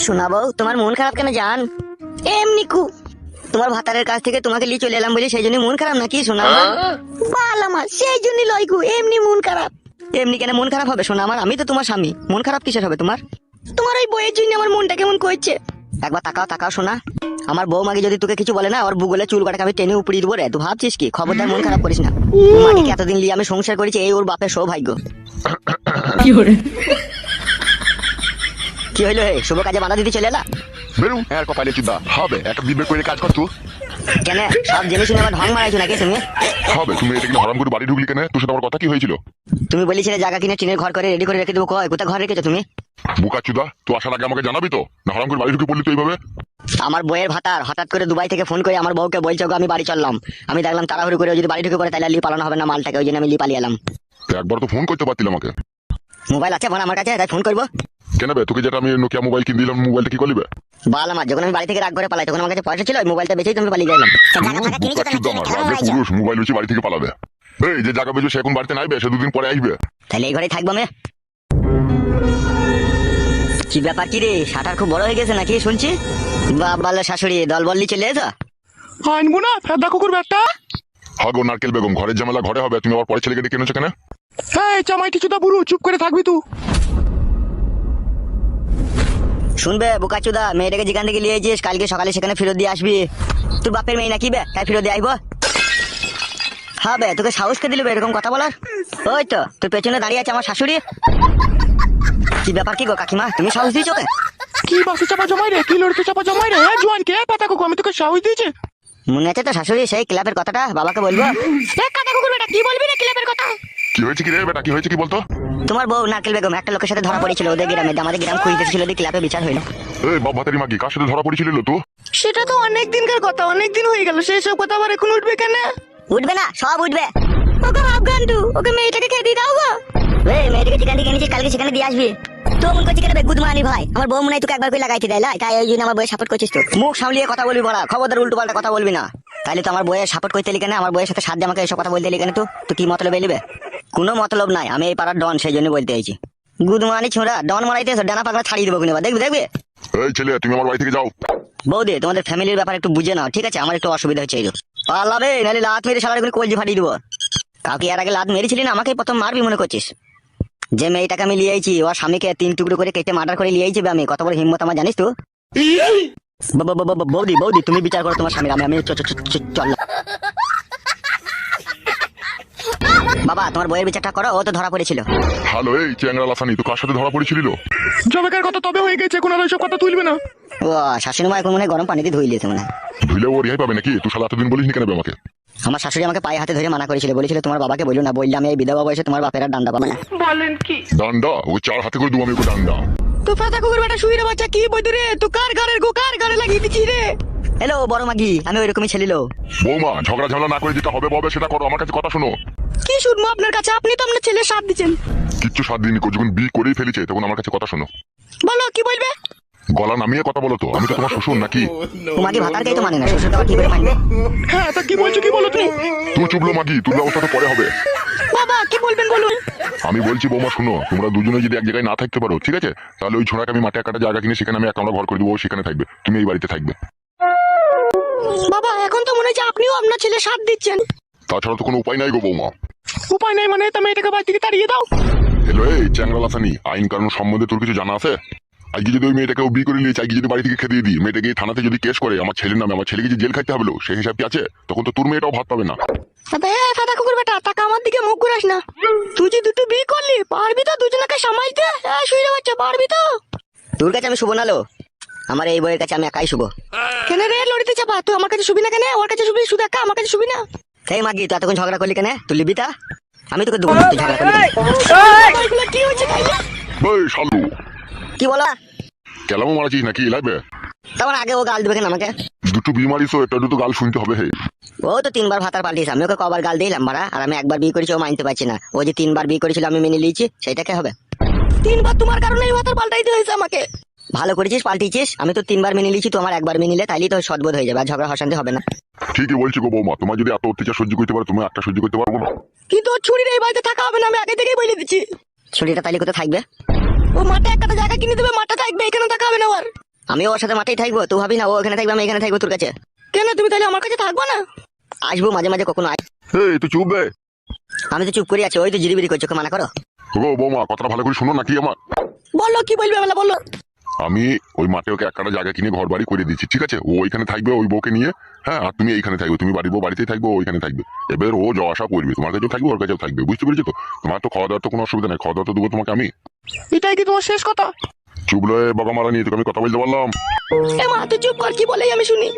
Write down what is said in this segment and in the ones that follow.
শোনাবো তোমার মন খারাপ কেন জান? এমনি কু তোমার ভাতারের কাছ থেকে তোমাকে নিয়ে চলে এলাম বলে সেই জন্য মন খারাপ নাকি শোনা আমার? বাল আমার সেই জন্য লইকু এমনি মন খারাপ। এমনি কেন মন খারাপ হবে শোনা আমার? আমি তো তোমার স্বামী, মন খারাপ কিসের হবে তোমার? তোমার ওই বইয়ের জন্য আমার মনটা কেমন করছে। একবার তাকাও তাকাও শোনা, আমার বউ মাকে যদি তোকে কিছু বলে না ওর ভূগোলে চুল কাটাকে আমি টেনে উপড়িয়ে দেবো রে। তুই ভাবছিস কি? খবরদার মন খারাপ করিস না। মাকে এতদিন নিয়ে আমি সংসার করেছি, এই ওর বাপের সৌভাগ্য। কি হইলো হে? শুভ কাজে বাধা দিতে চলে এলা? বেরু হ্যাঁ কপালে চিন্তা হবে একটা দিবে করে কাজ করছো কেন সব জেনে শুনে আমার ঢং মারাইছো নাকি তুমি? হবে তুমি এটা কিনা হরাম করে বাড়ি ঢুকলি কেন? তোর সাথে আমার কথা কি হয়েছিল? তুমি বলেছিলে জায়গা কিনে টিনের ঘর করে রেডি করে রেখে দেবো। কয় কোথায় ঘর রেখেছো তুমি? বুকা চুদা তুই আসার আগে আমাকে জানাবি তো, না হরাম করে বাড়ি ঢুকে পড়লি তো এইভাবে? আমার বইয়ের ভাতার হঠাৎ করে দুবাই থেকে ফোন করে আমার বউকে বলছে গো আমি বাড়ি চললাম। আমি দেখলাম তাড়াহুড়ো করে যদি বাড়ি ঢুকে পড়ে তাহলে লি পালানো হবে না মালটাকে, ওই জন্য আমি লি পালিয়ে এলাম। তো একবার তো ফোন করতে পারতিল আমাকে। মোবাইল আছে আমার কাছে, তাই ফোন করবো কেন বে? তোকে যেটা আমি নোকিয়া মোবাইল কিনে দিলাম মোবাইলটা কি করলি বে? বাল আমার যখন আমি বাড়ি থেকে রাগ করে পালাই তখন আমার কাছে পয়সা ছিল, ওই মোবাইলটা বেচেই তুমি পালিয়ে গেলাম। বুকা চুদা আমার রাগে পুরুষ মোবাইল বেশি বাড়ি থেকে পালাবে। এই যে জায়গা বেজো সে এখন বাড়িতে নাইবে, সে দুদিন পরে আসবে। তাহলে এই ঘরেই থাকবো আমি। কি ব্যাপার কি রে, শাটার খুব বড় হয়ে গেছে নাকি শুনছি? বাবা শাশুড়ি দল বললি চলে এসো। আনবো না ফেদা কুকুর ব্যাটটা। হাগো নারকেল বেগম, ঘরের ঝামেলা ঘরে হবে, তুমি আবার পরে ছেলেকে ডেকে এনেছো কেন? এই জামাই কিছুটা বুড়ো, চুপ করে থাকবি তুই। শুনবে বোকাচুদা, মেয়েটাকে যেখান থেকে নিয়ে যাস কালকে সকালে সেখানে ফেরত দিয়ে আসবি। তোর বাপের মেয়ে নাকি বে, তাই ফেরত দিয়ে আসবো? হ্যাঁ বে, তোকে সাহস কে দিল এরকম কথা বলার? ওই তো তোর পেছনে দাঁড়িয়ে আছে আমার শাশুড়ি। কি ব্যাপার কি গো কাকিমা, তুমি সাহস দিয়েছো ওকে? কি বাসে চাপা জমাই রে, কি লড়তে চাপা জমাই রে? জোয়ান কে পাতা কুকুর, আমি তোকে সাহস দিয়েছি। মনে আছে তো শাশুড়ি সেই ক্লাবের কথাটা? বাবাকে বলবো? কাটা কুকুর বেটা কি বলবি রে ক্লাবের কথা? কি হয়েছে কি রে বেটা, কি হয়েছে কি বলতো? তোমার বউ নারকেল বেগম একটা লোকের সাথে ধরা পড়েছিল ওদের গ্রামে, আমাদের গ্রাম খুঁজতে ছিল, ওদের ক্লাবে বিচার হইলো। এই বাপ ভাতারি মাগি কার সাথে ধরা পড়েছিল তো? সেটা তো অনেক দিনকার কথা, অনেক দিন হয়ে গেল, সেই সব কথা আবার এখন উঠবে কেন? উঠবে না, সব উঠবে। ওকে আফগান্ডু, ওকে মেয়েটাকে খেয়ে দিয়ে দাও গো। এই মেয়েটাকে যেখান থেকে এনেছিস কালকে সেখানে দিয়ে আসবি। তো মন করছি কেন গুদমানি ভাই, আমার বউ মনে হয় তোকে একবার করে লাগাইতে দেয়, তাই ওই জন্য আমার বউয়ের সাপোর্ট করছিস। তো মুখ সামলিয়ে কথা বলবি বড়া, খবরদার উল্টো পাল্টা কথা বলবি না। তাইলে তো আমার বউয়ের সাপোর্ট করতে এলি কেন? আমার বউয়ের সাথে সাথে আমাকে এসব কথা বলতে এলি কেন? তো কি মতলব এলিবে? কোনো মতলব নাই, আমি এই পাড়ার ডন সেই জন্য বলতে চাইছি। গুদমানি ছোড়া, ডন মারাইতেছ, ডানা পাকড়া ছাড়িয়ে দেবো কিনা দেখবি দেখবি। এই ছেলে তুমি আমার বাড়ি থেকে যাও। বৌদি তোমাদের ফ্যামিলির ব্যাপারে একটু বুঝে নাও ঠিক আছে? আমার একটু অসুবিধা হচ্ছে এই পালাবে, নাহলে লাত মেরে সারা করে কলজি ফাটিয়ে দেবো। কাউকে এর আগে লাত মেরেছিলি না, আমাকে প্রথম মারবি মনে করছিস? যে মেয়েটাকে আমি লিয়েছি ওর স্বামীকে 3 টুকরো করে কেটে মার্ডার করে লিয়েছি আমি, কত বড় হিম্মত আমার জানিস তো? বৌদি বৌদি তুমি বিচার করো তোমার স্বামীর, আমি চল। বাবা তোমার বইয়ের বিচারটা করো, ও তো ধরা পড়েছিল। হ্যালো এই চ্যাংরা লাসানি, তো কার সাথে ধরা পড়েছিল? জবেকার কথা তবে হয়ে গেছে, এখন আর ওইসব কথা তুলবে না। ও শাশুড়ি মা এখন মনে হয় গরম পানিতে ধুই লিয়েছে মনে হয়। ধুইলে ও রেহাই পাবে নাকি? তুই শালা এতদিন বলিস নি কেন বে আমাকে? আমার শাশুড়ি আমাকে পায়ে হাতে ধরে মানা করেছিল, বলেছিল তোমার বাবাকে বললো না, বললে আমি এই বিধবা বয়সে তোমার বাপের আর ডান্ডা পাবে না। বলেন কি? ডান্ডা? ও 4 হাতে করে দেবো আমি ওকে ডান্ডা। তো ফেদা কুকুর বেটা শুইরে বাচ্চা কি বইতে রে, তো কার গাড়ের গো কার গাড়ে লাগিয়ে দিচ্ছি রে? হ্যালো বড় মাগি, আমি ওইরকমই ছেলিলো। বৌমা ঝগড়া ঝামেলা না করে যেটা হবে ববে সেটা করো, আমার কাছে কথা শোনো। কি শুনবো আপনার কাছে? আপনি তো আপনার ছেলে সাথ দিচ্ছেন। কিচ্ছু সাত দিন যখন বিয়ে করেই ফেলেছে তখন আমার কাছে কথা শোনো। বলো কি বলবে? গলা নামিয়ে কথা বলো তো, আমি তো তোমার শ্বশুর নাকি? তোমাকে ভাতারকেই তো মানে না, শ্বশুরকে আবার কি করে মানবে? হ্যাঁ তা কি বলছো, কি বলো তুমি? তুই চুপলো মাগি, তোর ব্যবস্থা তো পরে হবে। বাবা কি বলবেন বলুন। আমি বলছি বৌমা শোনো, তোমরা দুজনে যদি এক জায়গায় না থাকতে পারো ঠিক আছে, তাহলে ওই ছোড়াকে আমি মাঠে একটা জায়গা কিনে সেখানে আমি একটা ঘর করে দেবো, ও সেখানে থাকবে, তুমি এই বাড়িতে থাকবে। বাবা এখন তো মনে হচ্ছে আপনিও আপনার ছেলে সাথ দিচ্ছেন। তাছাড়া তো কোনো উপায় নাই গো বৌমা। উপায় নাই মানে? তা মেয়েটাকে বাড়ি থেকে তাড়িয়ে দাও। হ্যালো এই চ্যাংরা লাসানি, আইন কানুন সম্বন্ধে তোর কিছু জানা আছে? আজকে যদি ওই মেয়েটাকে বিয়ে করে নিয়েছে, আজকে যদি বাড়ি থেকে খেদিয়ে দিই, মেয়েটাকে থানাতে যদি কেস করে আমার ছেলের নামে, আমার ছেলেকে যে জেল খাইতে হবে সেই হিসাব কি আছে? তখন তো তোর মেয়েটাও ভাত পাবে না। ফেদা কুকুর বেটা টাকা আমার দিকে মুখ ঘুরাস না। তুই যে দুটো বিয়ে করলি, পারবি তো দুজনকে সামালতে? শুইরে বাচ্চা পারবি তো? তোর কাছে আমি শুভ নালো, আমার এই বইয়ের কাছে আমি একাই শুভ। কেন রে লড়িতে চাপা? তুই আমার কাছে শুবি না কেন? ওর কাছে শুবি শুধু একা, আমার কাছে শুবি না? এই মাগি তুই এতক্ষণ ঝগড়া করলি কেন? তুই লিবি তা? আমি তোকে দেবো না, তুই ঝগড়া করলি কেন? এগুলো কি হচ্ছে তাইলে? এই শালু কি বলো? কেলামো মারাছিস নাকি লাগবে? তখন আগে ও গাল দিবে কেন আমাকে? দুটো বিয়ে মারিস, এটা দুটো গাল শুনতে হবে হে। ও তো 3 বার ভাতার পাল্টিয়েছে, আমি ওকে কবার গাল দিলাম মারা? আর আমি একবার বিয়ে করেছি ও মানতে পারছি না, ও যে 3 বার বিয়ে করেছিল আমি মেনে নিয়েছি, সেইটাকে হবে? 3 বার তোমার কারণে এই ভাতার পাল্টাইতে হয়েছে আমাকে। ভালো করেছিস পাল্টিয়েছিস, আমি তো 3 বার মেনে নিয়েছি, তো আমার একবার মেনে নিলে তাইলেই তো সদবোধ হয়ে যাবে, আর ঝগড়া অশান্তি হবে না। ঠিকই বলছি গো বৌমা, তোমার যদি এত অত্যাচার সহ্য করতে পারো, তুমি একটা সহ্য করতে পারবো না। কিন্তু ওর ছুরির এই বাড়িতে থাকা হবে না, আমি আগে থেকেই বলে দিচ্ছি। ছুরিটা তাইলে কোথায় থাকবে? ও মাঠে একটা জায়গা কিনে দেবে, মাঠে থাকবে, এখানে থাকা হবে না। আর আমি ওর সাথে মাঠেই থাকবো, তুই ভাবি না ও এখানে থাকবে আমি এখানে থাকবো তোর কাছে। কেন তুমি তাহলে আমার কাছে থাকবো না? আসবো মাঝে মাঝে কখনো এই তুই চুপ বে। আমি তো চুপ করে আছি, ওই তো জিরিবিরি করছো, ওকে মানা করো। গো বৌমা, কথাটা ভালো করে শুনো নাকি আমার। বলো কি বলবে বেলা বলো। আমি ওই মাঠে ওকে এক কাটা জায়গা কিনে ঘর বাড়ি করে দিচ্ছি, ঠিক আছে? ও ওইখানে থাকবে ওই বউকে নিয়ে। হ্যাঁ, আর তুমি এইখানে থাকবে, তুমি বাড়ির বউ বাড়িতেই থাকবে, ও ওইখানে থাকবে। এবার ও যাওয়া আসা করবে, তোমার কাছেও থাকবে ওর কাছেও থাকবে, বুঝতে পেরেছো তো? তোমার তো খাওয়া দাওয়ার তো কোনো অসুবিধা নেই, খাওয়া দাওয়া তো দেবো তোমাকে আমি। এটাই কি তোমার শেষ কথা? চুপ লয়ে বকা মারা নিয়ে তোকে আমি কথা বলতে পারলাম। এ মা তুই চুপ কর, কি বলেই আমি শুনি।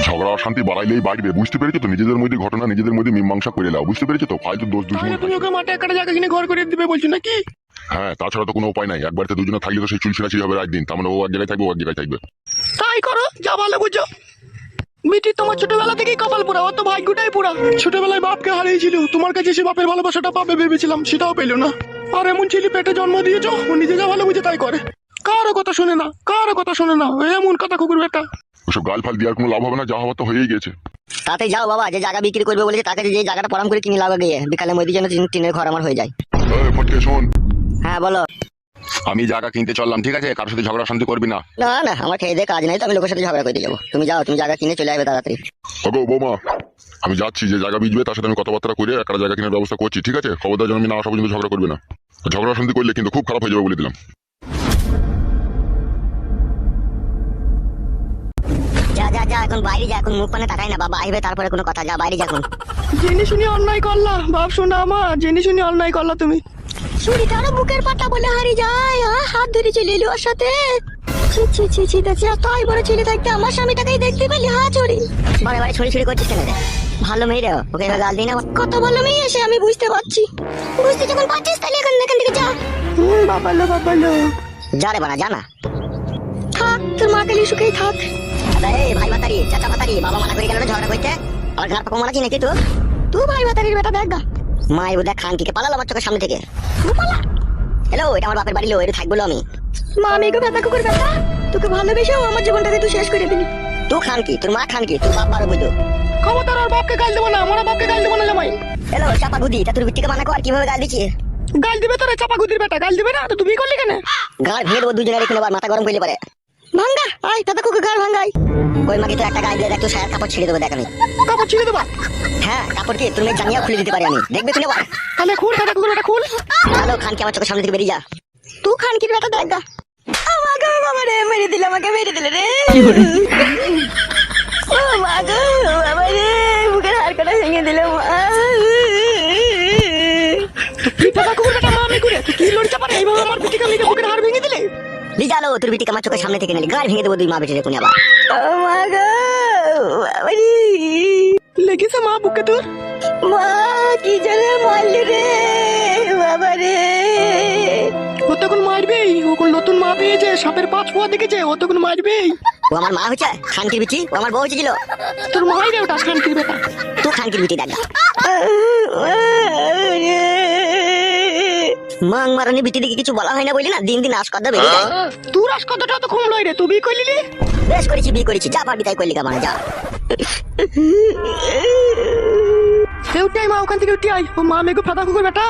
ঝগড়া অশান্তি বাড়াইলেই বাড়বে, বুঝতে পেরেছো তো? নিজেদের মধ্যে ঘটনা নিজেদের মধ্যে মীমাংসা করে নাও, বুঝতে পেরেছো তো? ফালতু দোষ দুশ্মন। তাহলে তুমি ওকে মাঠে একটা জায়গা কিনে ঘর করে দিবে বলছো নাকি? হ্যাঁ, তাছাড়া তো কোনো উপায় নাই। এক বাড়িতে দুজনে থাকলে তো সেই চুলছিনাচি হবে একদিন, তার মানে ও এক জায়গায় থাকবে ও এক জায়গায় থাকবে। তাই করো, যা ভালো বুঝো। মিটি তোমার ছোটবেলা থেকেই কপাল পোড়া, অত ভাগ্যটাই পোড়া। ছোটবেলায় বাপকে হারিয়েছিল, তোমার কাছে সে বাপের ভালোবাসাটা পাবে ভেবেছিলাম, সেটাও পেলো না। আর এমন ছেলে পেটে জন্ম দিয়েছো, ও নিজে যা ভালো বুঝে তাই করে, কারো কথা শোনে না, কারো কথা শোনে না, এমন কথা কুকুর বেটা। ওসব গাল ফাল দেওয়ার কোনো লাভ হবে না, যা হওয়ার তো হয়েই গেছে। তাতে যাও বাবা, যে জায়গা বিক্রি করবে বলেছে তাকে যে জায়গাটা পরাম করে কিনে লাগা গিয়ে, বিকালে মধ্যে যেন টিনের ঘর আমার হয়ে যায়। এই ফটকে শোন, হ্যাঁ বলো। আমি জায়গা কিনতে চললাম, ঠিক আছে? কারোর সাথে ঝগড়া শান্তি করবি না। না না, আমার খেয়ে দিয়ে কাজ নাই তো, আমি লোকের সাথে ঝগড়া করতে যাবো? তুমি যাও, তুমি জায়গা কিনে চলে আসবে তাড়াতাড়ি। ওগো বৌমা, আমি যাচ্ছি, যে জায়গা বিজবে তার সাথে আমি কথাবার্তা করে একটা জায়গা কেনার ব্যবস্থা করছি, ঠিক আছে? খবরদার যেন আমি না আসা পর্যন্ত ঝগড়া করবে না। ঝগড়া শান্তি করলে কিন্তু খুব খারাপ হয়ে যাবে বলে দিলাম। যা যা যা, এখন বাইরে যা, এখন মুখ পানে তাকাই না বাবা, আসবে তারপরে কোনো কথা, যা বাইরে যা এখন। জেনে শুনি অন্যায় করলা বাপ, শোনা আমার, জেনে শুনি অন্যায় করলা তুমি। ছুরিটারও বুকের পাটা বলে হারিয়ে যায়, হাত ধরে চলে এলো ওর সাথে। ছি ছি ছি ছি, দেখছি তাই বড় ছেলে থাকতে আমার স্বামীটাকেই দেখতে পেলি, হা ছড়ি বারে বারে ছড়ি ছড়ি করছিস কেন রে? ভালো মেয়ে রে, ওকে এবার গাল দিই না। কত ভালো মেয়ে এসে আমি বুঝতে পারছি, বুঝতে যখন পারছিস তাহলে এখান থেকে যা। বাবালো বাবালো, যা রে বানা, যা না। থাক তোর মা কালি সুখেই থাক। এই ভাই ভাতারি চাচা ভাতারি, বাবা মানা করে গেল না ঝগড়া করতে, আর ঘর পাকা মানা কি নাকি তো? তুই ভাই ভাতারির বেটা দেখ গা। মায়ের বোধহয় খানকিকে পালালো আমার চোখের সামনে থেকে। হ্যালো, এটা আমার বাপের বাড়ি লো, এটা থাকবো আমি। মা আমি গো বেটা কুকুর বেটা, তোকে ভালোবেসেও আমার জীবনটাকে তুই শেষ করে দিলি। তুই খানকি, তোর মা খানকি, তোর বাপ বারো বুঝো। ক্ষমতার ওর বাপকে গাল দেবো না, আমার বাপকে গাল দেবো না জামাই। হ্যালো চাপা গুদি, তা তোর বিটিকে মানা কর, কিভাবে গাল দিচ্ছি? গাল দিবে তোরে চাপা গুদির বেটা, গাল দিবে না তো তুমি করলি কেন? গাল ভেঙে দেবো দুজনের, এখানে আবার মাথা গরম করলে পারে। ভাঙ্গা আয় দাদা কুকুর গাল ভাঙ্গাই। ওই মাকে তো একটা গাল দিয়ে দেখ, তো সায়ার কাপড় ছিঁড়ে দেবো দেখ আমি। কাপড় ছিঁড়ে দেবা? হ্যাঁ, কাপড় কি তুমি জানিয়া খুলে দিতে পারি আমি, দেখবে শুনে বল। তাহলে খুল দাদা কুকুর বেটা খুল। হ্যালো খানকি, আমার চোখের সামনে থেকে বেরিয়ে যা। তুই খানকির বেটা দেখ গা। আমাকে বাবা রে মেরে দিল, আমাকে মেরে দিল রে। ও মা গো, বাবা রে বুকের হাড় কাটা ভেঙে দিল মা। তুই দাদা কুকুর বেটা মা আমি করে তুই কি লড়ি চাপা রে, এইভাবে আমার পিটিকা মেরে বুকের হাড় ভেঙে দিলে? লিজালো, তোর বিটিকে আমার চোখের সামনে থেকে নিলি, গাল ভেঙে দেবো দুই মা বেটে কোন আবার। ও মা গো, বাবা রে লেগেছে মা বুকে তোর? মা কি জলে মারলি রে বাবা রে। ও তখন মারবেই, ও কোন নতুন মা পেয়েছে, সাপের 5 পোয়া দেখেছে, ও তখন মারবেই। ও আমার মা হচ্ছে খানকির বিটি, ও আমার বউ হয়েছিল। তোর মাই রে ওটা খানকির বেটা। তুই খানকির বিটি দেখা। মাং মারানি বিটি দিকে কিছু বলা হয় না বলি না, দিন দিন আশকদা বেড়ে যায়। তুই রাস কতটা তো কম লই রে, তুই বিয়ে করলি? বেশ করেছি, বিয়ে করেছি, যা পারবি তাই করলি কামানা, যা। উঠে মা ওখান থেকে উঠে আয়, ও মা মেঘু ফাঁদা কুকুর বেটা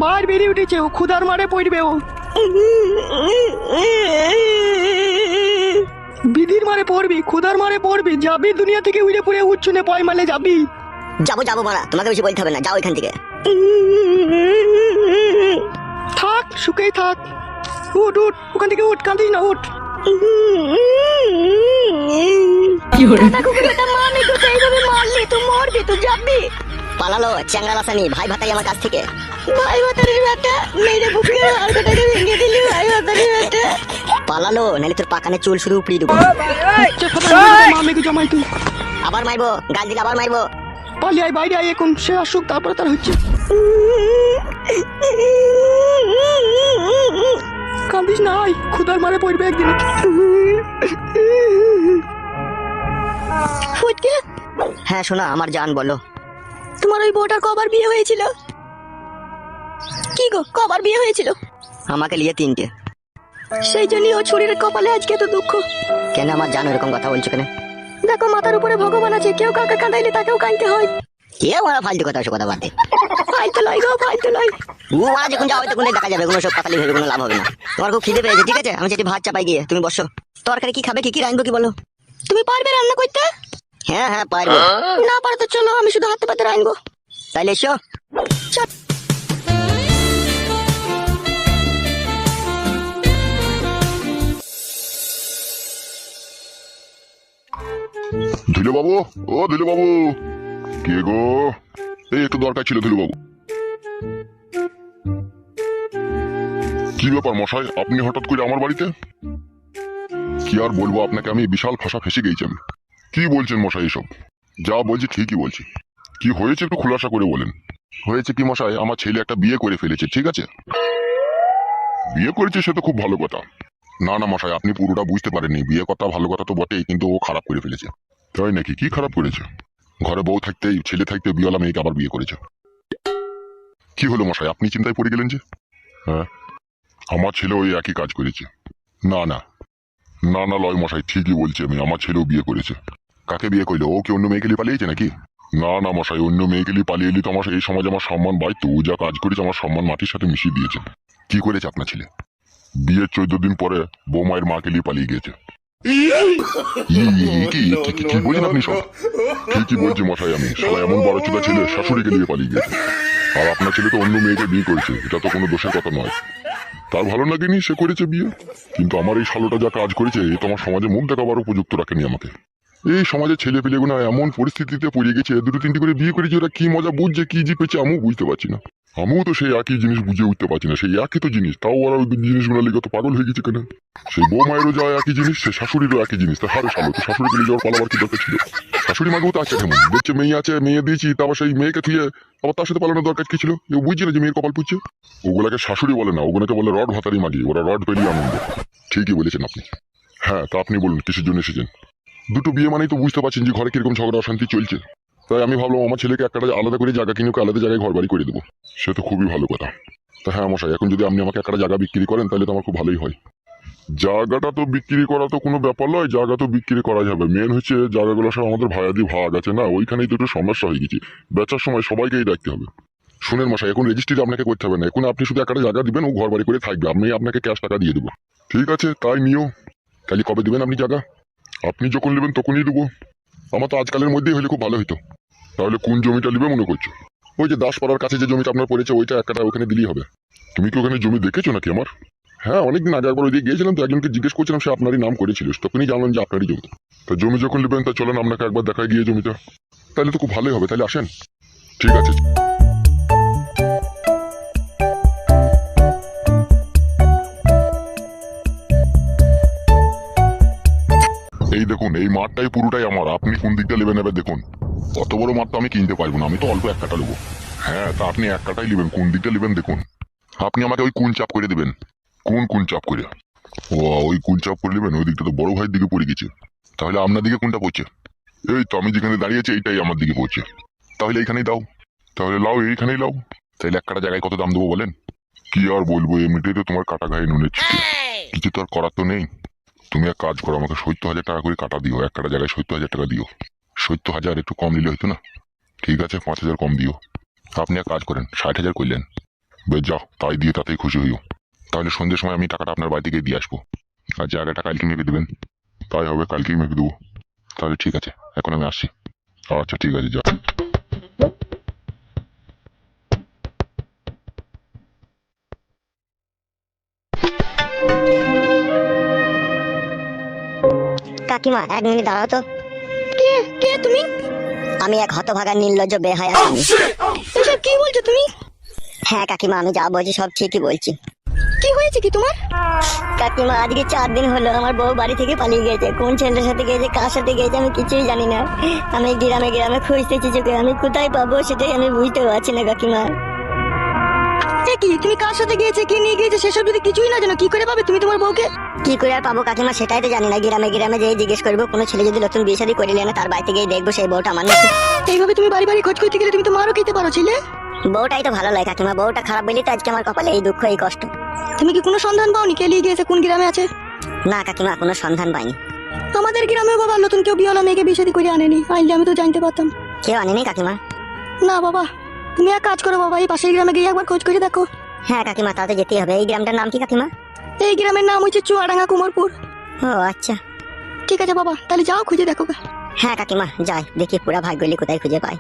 বার বেরিয়ে উঠেছে, ও ক্ষুধার মারে পড়বে, ও বিধির মারে পড়বি, ক্ষুধার মারে পড়বি, যাবি দুনিয়া থেকে উড়ে পড়ে উচ্ছনে পয় মালে যাবি। যাবো যাবো মারা, তোমাকে বেশি বলতে হবে না, যাও এখান থেকে। থাক সুখেই থাক, উঠ উঠ ওখান থেকে উঠ, কাঁদিস না, উঠ। পালালো চ্যাংড়া লাসানি, ভাই ভাতাই আমার কাছ থেকে। ভাই ভাতারের বেটা মেরে বুকে হাড় কাটাকে ভেঙে দিলি, ভাই ভাতারের বেটা পালালো, নাহলে তোর পাকানে চুল শুধু উপড়িয়ে দেবো। মা মেঘু জামাই তুই আবার মারবো, গাল দিলে আবার মারবো। পালিয়ে আয়, বাইরে আয়, এখন সে আসুক তারপরে তার হচ্ছে। কাঁদিস না, আয়, ক্ষুধার মারে পড়বে একদিন। হ্যাঁ শোনা আমার জান, বলো। তোমার ওই বউটার কবার বিয়ে হয়েছিল? কি গো কবার বিয়ে হয়েছিল? আমাকে নিয়ে 3টে। সেই জন্যই ও ছুরির কপালে আজকে তো দুঃখ। কেন আমার জান এরকম কথা বলছো কেন? দেখো মাথার উপরে ভগবান আছে, কেউ কাউকে কাঁদাইলে তাকেও কাঁদতে হয়। কে ওরা ফালতু কথা, ওসব কথা বাদে। ফালতু লয় গো, ফালতু লয়। ওরা যখন যাও তখন দেখা যাবে, কোনো সব কথালি ভেবে কোনো লাভ হবে না। তোমার খুব খিদে পেয়েছে, ঠিক আছে? আমি যেটি ভাত চাপাই গিয়ে, তুমি বসো। তরকারি কি খাবে, কি কি রাঁধবো কি বলো? তুমি পারবে রান্না করতে? হ্যাঁ হ্যাঁ পারবো। না পারো তো চলো, আমি শুধু হাতে পাতে রাঁধবো। তাইলে এসো। চল। ধুলো বাবু, ও ধুলো বাবু, কে গো? এই একটু দরকার ছিল ধুলো বাবু। কি ব্যাপার মশাই, আপনি হঠাৎ করে আমার বাড়িতে? কি আর বলবো আপনাকে, আমি বিশাল ফাঁসা ফেসে গেছি আমি। কি বলছেন মশাই এসব? যা বলছি ঠিকই বলছি। কি হয়েছে একটু খোলাসা করে বলেন। হয়েছে কি মশাই, আমার ছেলে একটা বিয়ে করে ফেলেছে, ঠিক আছে? বিয়ে করেছে সে তো খুব ভালো কথা। না না মশাই, আপনি পুরোটা বুঝতে পারেননি। বিয়ে কথা ভালো কথা তো বটেই, কিন্তু ও খারাপ করে ফেলেছে। তাই নাকি? কি খারাপ করেছে? ঘরে বউ থাকতেই, ছেলে থাকতে বিয়েওয়ালা মেয়েকে আবার বিয়ে করেছে। কি হলো মশাই, আপনি চিন্তায় পড়ে গেলেন যে? হ্যাঁ, আমার ছেলে ওই একই কাজ করেছে। না না না না লয় মশাই, ঠিকই বলছি আমি, আমার ছেলেও বিয়ে করেছে। কাকে বিয়ে করলো? ও কি অন্য মেয়েকে নিয়ে পালিয়েছে নাকি? না না মশাই, অন্য মেয়েকে নিয়ে পালিয়ে এলি তো আমার এই সমাজে আমার সম্মান বাড়তো। ও যা কাজ করেছে আমার সম্মান মাটির সাথে মিশিয়ে দিয়েছে। কি করেছে আপনার ছেলে? বিয়ের 14 দিন পরে বৌমায়ের মাকে নিয়ে পালিয়ে গেছে। কি বলছেন আপনি সব? ঠিকই বলছি মশাই আমি, সবাই এমন বড় চোদা ছেলে শাশুড়িকে নিয়ে পালিয়ে গেছে। আর আপনার ছেলে তো অন্য মেয়েকে বিয়ে করেছে, এটা তো কোনো দোষের কথা নয়। তার ভালো লাগেনি, সে করেছে বিয়ে। কিন্তু আমার এই শালোটা যা কাজ করেছে, এ তো আমার সমাজে মুখ দেখাবার উপযুক্ত রাখেনি আমাকে। এই সমাজের ছেলে পেলেগুলো এমন পরিস্থিতিতে পড়ে গেছে, দুটো তিনটি করে বিয়ে করেছে, ওরা কি মজা বুঝছে, কি জিপেছে আমিও বুঝতে পারছি না। আমিও তো সেই একই জিনিস বুঝে উঠতে পারছি না। সেই একই তো জিনিস, তাও ওরা ওই জিনিসগুলো লিখে তো পাগল হয়ে গেছে কেন? সেই বউ মায়েরও যা একই জিনিস, সে শাশুড়িরও একই জিনিস। তা হারে শালো, তো শাশুড়িকে নিয়ে যাওয়ার পালাবার কি দরকার ছিল? শাশুড়ি মাকেও তো আছে কেমন দেখছে, মেয়ে আছে, মেয়ে দিয়েছি, তারপর সেই মেয়েকে থুয়ে আবার তার সাথে পালানোর দরকার কি ছিল? এ বুঝছি না যে মেয়ের কপাল পুচ্ছে। ওগুলাকে শাশুড়ি বলে না, ওগুলোকে বলে রড ভাতারি মাগি। ওরা রড পেলিয়ে আনন্দ। ঠিকই বলেছেন আপনি। হ্যাঁ, তা আপনি বলুন কিসের জন্য এসেছেন? দুটো বিয়ে মানেই তো বুঝতে পারছেন যে ঘরে কিরকম ঝগড়া অশান্তি চলছে। তাই আমি ভাবলাম আমার ছেলেকে একটা আলাদা করে জায়গা কিনে ওকে আলাদা জায়গায় ঘর বাড়ি করে দেবো। সে তো খুবই ভালো কথা। তা হ্যাঁ মশাই, এখন যদি আপনি আমাকে একটা জায়গা বিক্রি করেন তাহলে তো আমার খুব ভালোই হয়। জায়গাটা তো বিক্রি করা তো কোনো ব্যাপার নয়, জায়গা তো বিক্রি করা যাবে। মেন হচ্ছে জায়গাগুলো সব আমাদের ভাইয়াদি ভাগ আছে না, ওইখানেই তো একটু সমস্যা হয়ে গেছে। বেচার সময় সবাইকেই দেখতে হবে। শুনেন মশাই, এখন রেজিস্ট্রি আপনাকে করতে হবে না। এখন আপনি শুধু একটা জায়গা দিবেন, ও ঘর বাড়ি করে থাকবে, আমি আপনাকে ক্যাশ টাকা দিয়ে দেবো। ঠিক আছে, তাই নিও। তাহলে কবে দিবেন আপনি জায়গা? আপনি যখন নেবেন তখনই দেবো। আমার তো আজকালের মধ্যেই হলে খুব ভালো হতো। তাহলে কোন জমিটা নেবে মনে করছো? ওই যে দাসপাড়ার কাছে যে জমিটা আপনার পড়েছে, ওইটা একটা ওখানে দিলেই হবে। তুমি কি ওখানে জমি দেখেছো নাকি আমার? হ্যাঁ, অনেকদিন আগে একবার ওইদিকে গিয়েছিলাম, তো একজনকে জিজ্ঞেস করছিলাম, সে আপনারই নাম করেছিল। তখনই জানলাম যে আপনারই জমি। তা জমি যখন নেবেন তা চলেন আপনাকে একবার দেখায় গিয়ে জমিটা। তাহলে তো খুব ভালোই হবে, তাহলে আসেন। ঠিক আছে। এই দেখুন, এই মাঠটাই পুরোটাই আমার। আপনি কোন দিকটা নেবেন এবার দেখুন। অত বড় মাঠ তো আমি কিনতে পারবো না, আমি তো অল্প এক কাটা নেবো। হ্যাঁ, তা আপনি এক কাটাই নেবেন, কোন দিকটা নেবেন দেখুন। আপনি আমাকে ওই কোন চাপ করে দেবেন। কোন চাপ করে? ও, ওই কোন চাপ করে নেবেন। ওই দিকটা তো বড় ভাইয়ের দিকে পড়ে গেছে। তাহলে আপনার দিকে কোনটা পড়ছে? এই তো আমি যেখানে দাঁড়িয়েছি এইটাই আমার দিকে পড়ছে। তাহলে এইখানেই দাও। তাহলে লাও, এইখানেই লাও। তাহলে এক কাটা জায়গায় কত দাম দেবো বলেন? কি আর বলবো, এমনিতেই তো তোমার কাটা গায়ে নুনের ছিটে। কিছু তো আর করার তো নেই। তুমি এক কাজ করো, আমাকে 70,000 টাকা করে কাটা দিও। এক কাটা জায়গায় 70,000 টাকা দিও। 70,000 একটু কম নিলে হইতো না? ঠিক আছে, 5,000 কম দিও। আপনি এক কাজ করেন, 60,000 করলেন। বেশ, যাও, তাই দিয়ে তাতেই খুশি হইও। তাহলে সন্ধ্যের সময় আমি টাকাটা আপনার বাড়ি থেকে দিয়ে আসবো। আর জায়গাটা কালকে মেপে দেবেন। তাই হবে, কালকেই মেপে দেবো। তাহলে ঠিক আছে, এখন আমি আসছি। আচ্ছা ঠিক আছে, যা। কাকিমা, 1 মিনিট দাঁড়াও তো। কে কে তুমি? আমি এক হতভাগা নির্লজ্জ বেহায়া স্বামী। এসব কি বলছো তুমি? হ্যাঁ কাকিমা, আমি যা বলছি সব ঠিকই বলছি। কি হয়েছে কি তোমার? কাকিমা, আজকে 4 দিন হলো আমার বউ বাড়ি থেকে পালিয়ে গেছে। কোন ছেলের সাথে গেছে, কার সাথে গেছে, আমি কিছুই জানি না। আমি গ্রামে গ্রামে খুঁজতেছি, চোখে আমি কোথায় পাবো সেটাই আমি বুঝতে পারছি না কাকিমা। কি তুমি কার সাথে গিয়েছে, কি নিয়ে গিয়েছে, সেসব যদি কিছুই না জানো, কি করে পাবে তুমি তোমার বউকে? কি করে আর পাবো কাকিমা সেটাই তো জানি না। গ্রামে গ্রামে যেয়ে জিজ্ঞেস করবো, কোনো ছেলে যদি নতুন বিয়ে শাদী করিলে না, তার বাড়িতে গিয়ে দেখবো সেই বউটা আমার নাকি। এইভাবে তুমি বাড়ি বাড়ি খোঁজ করতে গেলে তুমি তো মারও খেতে পারো ছেলে। বউটাই তো ভালো লাগে কাকিমা, বউটা খারাপ বলি তো আজকে আমার কপালে এই দুঃখ এই কষ্ট। তুমি কি কোনো সন্ধান পাওনি কে নিয়ে গিয়েছে, কোন গ্রামে আছে? না কাকিমা, কোনো সন্ধান পাইনি। আমাদের গ্রামে বাবা নতুন কেউ বিয়েওয়ালা মেয়েকে বিয়ে শাদী করে আনেনি, আইলে আমি তো জানতে পারতাম। কেউ আনেনি কাকিমা? না বাবা, তুমি এক কাজ করো বাবা, এই পাশের গ্রামে গিয়ে একবার খোঁজ করে দেখো। হ্যাঁ কাকিমা, তাতে যেতেই হবে। এই গ্রামটার নাম কি কাকিমা? এই গ্রামের নাম হচ্ছে চুয়াডাঙ্গা কুমোরপুর। ও আচ্ছা। ঠিক আছে বাবা, তাহলে যাও খুঁজে দেখো গা। হ্যাঁ কাকিমা, যাই দেখি পুরা ভাগ্যলি কোথায় খুঁজে পাই।